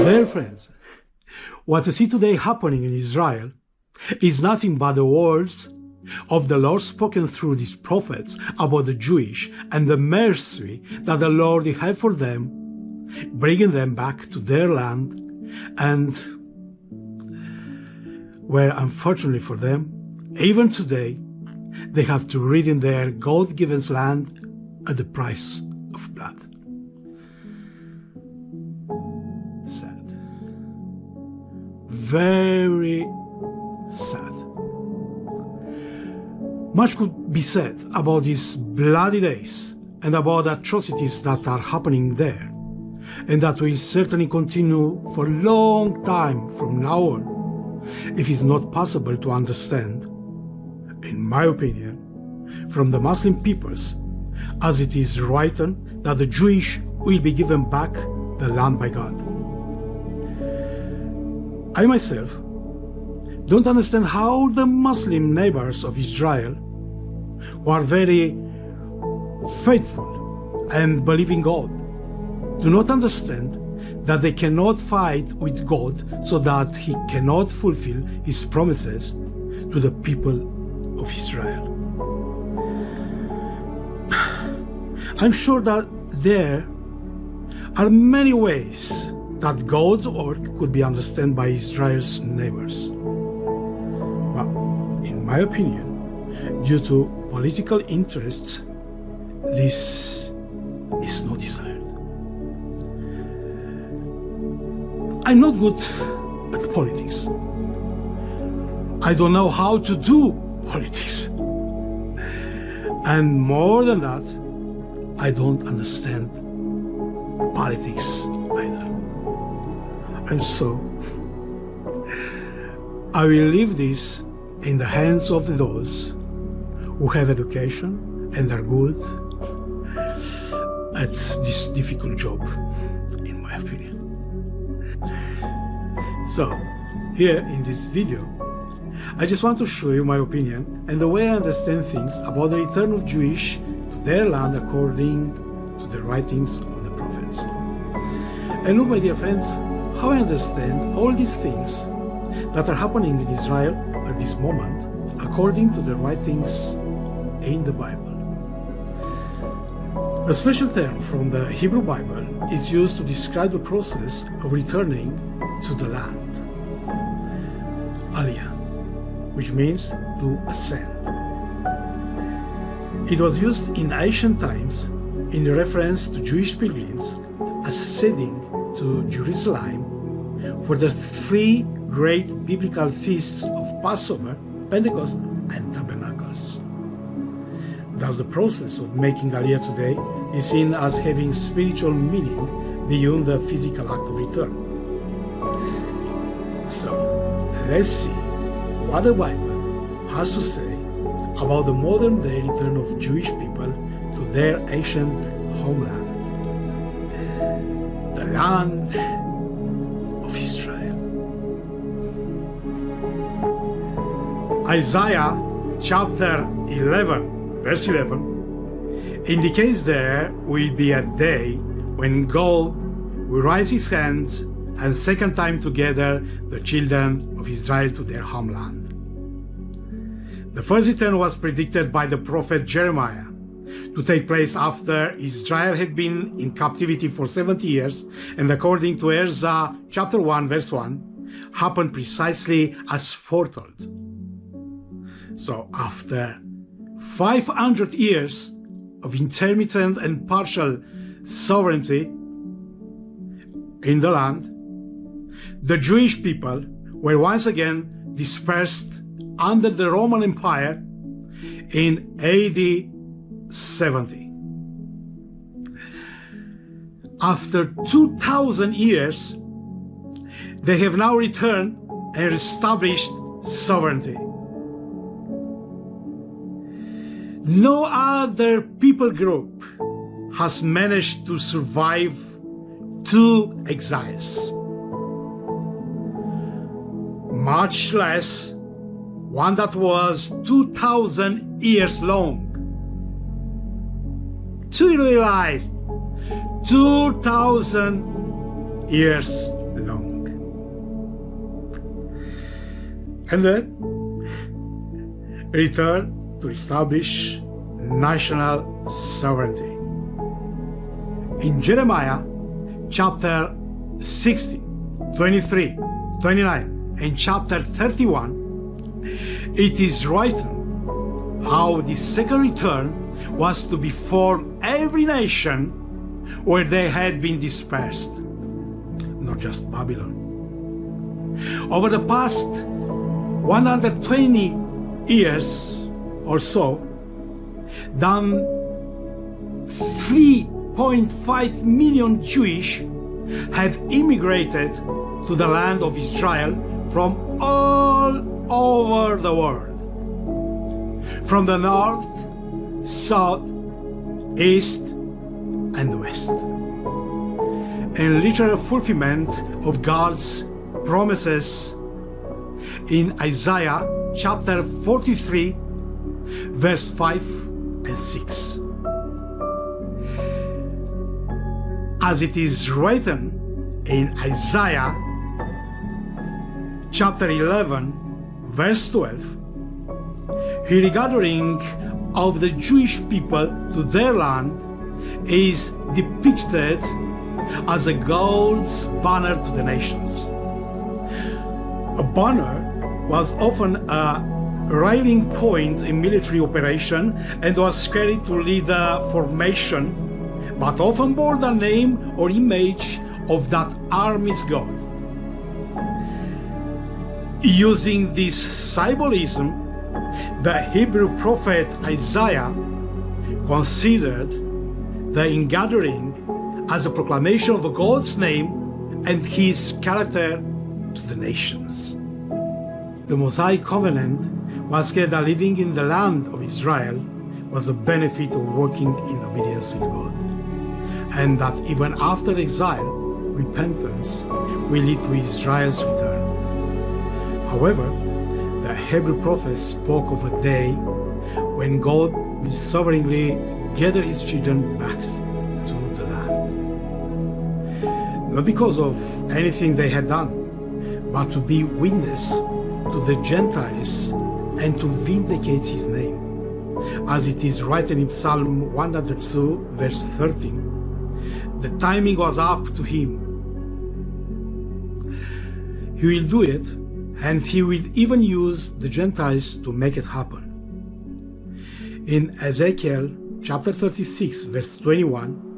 Dear friends, what you see today happening in Israel is nothing but the words of the Lord spoken through these prophets about the Jewish and the mercy that the Lord had for them, bringing them back to their land, and where, unfortunately for them, even today, they have to live in their God-given land at the price of blood. Sad. Very sad. Much could be said about these bloody days and about the atrocities that are happening there, and that will certainly continue for a long time from now on, if it's not possible to understand, in my opinion, from the Muslim peoples, as it is written that the Jewish will be given back the land by God. I myself don't understand how the Muslim neighbors of Israel, who are very faithful and believe in God, do not understand that they cannot fight with God so that He cannot fulfill His promises to the people of Israel. I'm sure that there are many ways that God's work could be understood by Israel's neighbors. But in my opinion, due to political interests, this is not desired. I'm not good at politics. I don't know how to do politics. And more than that, I don't understand politics either. And so, I will leave this in the hands of those who have education and are good at this difficult job, in my opinion. So, here in this video, I just want to show you my opinion and the way I understand things about the return of Jewish to their land according to the writings of the prophets. And look, my dear friends, how I understand all these things that are happening in Israel at this moment according to the writings in the Bible. A special term from the Hebrew Bible is used to describe the process of returning to the land. Aliyah, which means to ascend. It was used in ancient times in reference to Jewish pilgrims ascending to Jerusalem for the three great biblical feasts of Passover, Pentecost, and Tabernacles. Thus, the process of making Aliyah today is seen as having spiritual meaning beyond the physical act of return. So, let's see what the Bible has to say about the modern day return of Jewish people to their ancient homeland, the land of Israel. Isaiah chapter 11, verse 11, indicates there will be a day when God will raise His hands and second time together the children of Israel to their homeland. The first return was predicted by the prophet Jeremiah to take place after Israel had been in captivity for 70 years, and according to Ezra chapter 1 verse 1, happened precisely as foretold. So after 500 years of intermittent and partial sovereignty in the land, the Jewish people were once again dispersed under the Roman Empire in AD 70. After 2,000 years, they have now returned and established sovereignty. No other people group has managed to survive 2 exiles, much less one that was 2,000 years long. To realize 2,000 years long. and then return to establish national sovereignty. In Jeremiah chapter 60, 23, 29, and chapter 31, it is written how the second return was to be for every nation where they had been dispersed, not just Babylon. Over the past 120 years or so, than 3.5 million Jewish have immigrated to the land of Israel from all over the world, from the north, south, east, and west, in literal fulfillment of God's promises in Isaiah chapter 43, verse 5 and 6. As it is written in Isaiah chapter 11, verse 12, the regathering of the Jewish people to their land is depicted as a God's banner to the nations. A banner was often a rallying point in military operation and was carried to lead a formation, but often bore the name or image of that army's god. Using this symbolism, the Hebrew prophet Isaiah considered the ingathering as a proclamation of God's name and his character to the nations. The Mosaic covenant was clear that living in the land of Israel was a benefit of working in obedience with God, and that even after exile, repentance will lead to Israel's return. However, the Hebrew prophets spoke of a day when God will sovereignly gather his children back to the land. Not because of anything they had done, but to be witness to the Gentiles and to vindicate his name. As it is written in Psalm 102, verse 13, the timing was up to him. He will do it, and he will even use the Gentiles to make it happen. In Ezekiel chapter 36, verse 21,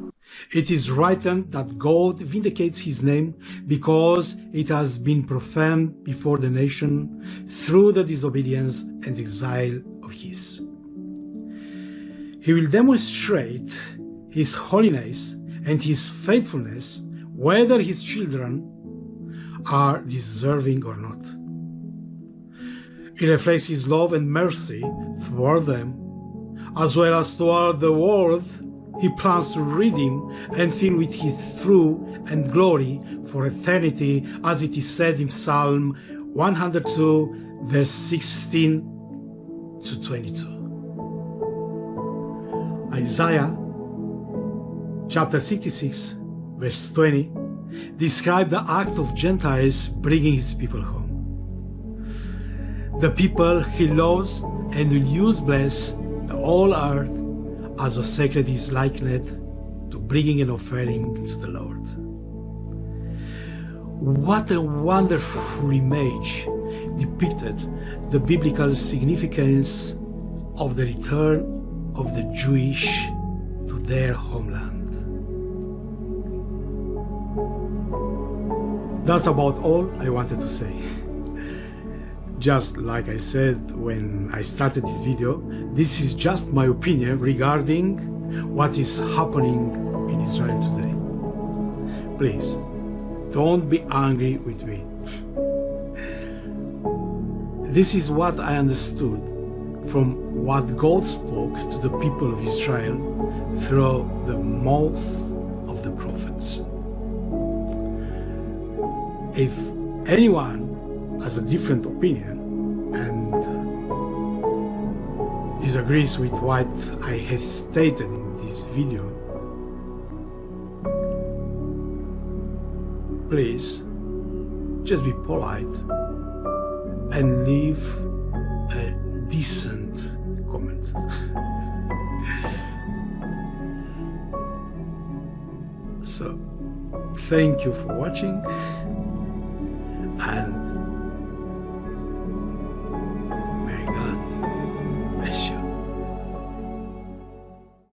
it is written that God vindicates his name because it has been profaned before the nation through the disobedience and exile of his. He will demonstrate his holiness and his faithfulness whether his children are deserving or not. It reflects his love and mercy toward them, as well as toward the world he plans to redeem and fill with his truth and glory for eternity, as it is said in Psalm 102, verse 16 to 22. Isaiah chapter 66, verse 20, describes the act of Gentiles bringing his people home. The people he loves and will use bless the whole earth as a sacred is likened to bringing an offering to the Lord. What a wonderful image depicted the biblical significance of the return of the Jewish to their homeland. That's about all I wanted to say. Just like I said when I started this video, this is just my opinion regarding what is happening in Israel today. Please, don't be angry with me. This is what I understood from what God spoke to the people of Israel through the mouth of the prophets. If anyone has a different opinion and disagrees with what I have stated in this video, please just be polite and leave a decent comment. So, thank you for watching.